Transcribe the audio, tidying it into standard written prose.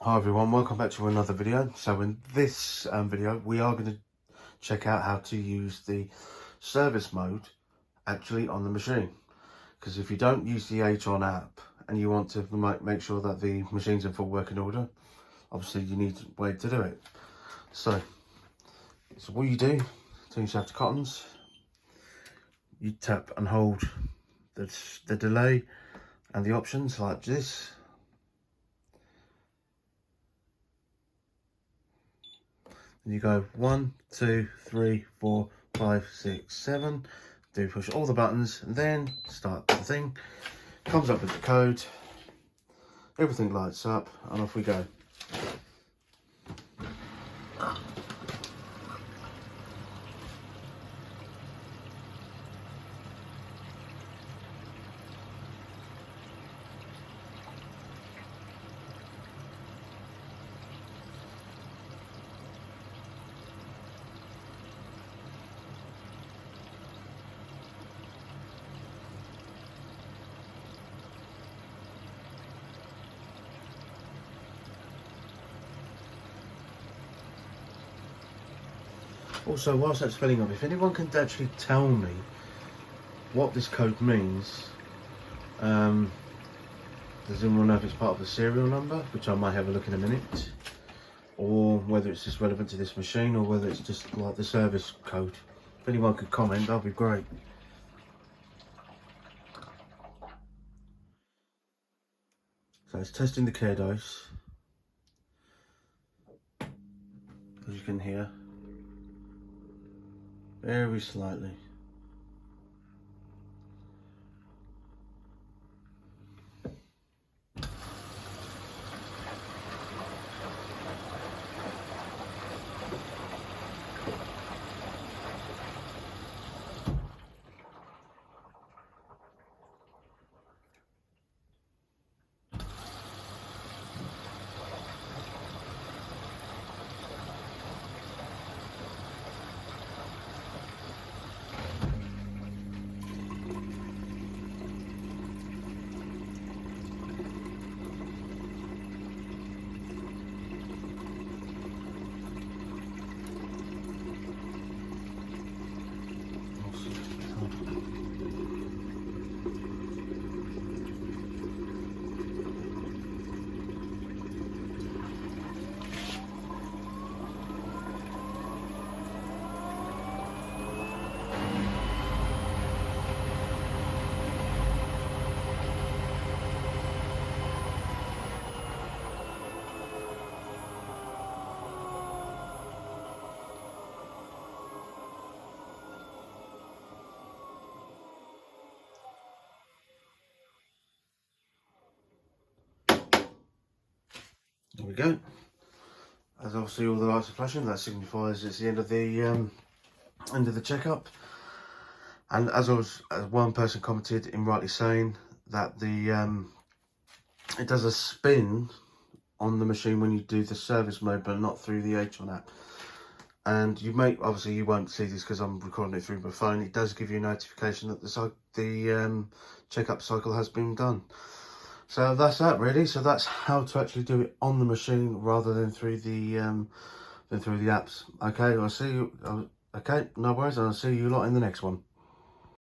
Hi everyone, welcome back to another video. So in this video we are going to check out how to use the service mode actually on the machine, because if you don't use the H-on app and you want to make sure that the machine's in full working order, obviously you need a way to do it. So what you do, turn yourself to cottons, you tap and hold the delay and the options like this. And you go 1, 2, 3, 4, 5, 6, 7. Do push all the buttons and then start the thing. Comes up with the code. Everything lights up and off we go. Also, whilst that's filling up, if anyone can actually tell me what this code means, does anyone know if it's part of the serial number, which I might have a look in a minute, or whether it's just relevant to this machine, or whether it's just like the service code? If anyone could comment, that'd be great. So it's testing the care dose, as you can hear, very slightly. There we go. As obviously all the lights are flashing, that signifies it's the end of the checkup. And as one person commented in rightly saying that it does a spin on the machine when you do the service mode, but not through the H-on app. And obviously you won't see this because I'm recording it through my phone. It does give you a notification that the checkup cycle has been done. So that's that really. So that's how to actually do it on the machine rather than through the apps. Okay, I'll see you. Okay, no worries. I'll see you lot in the next one.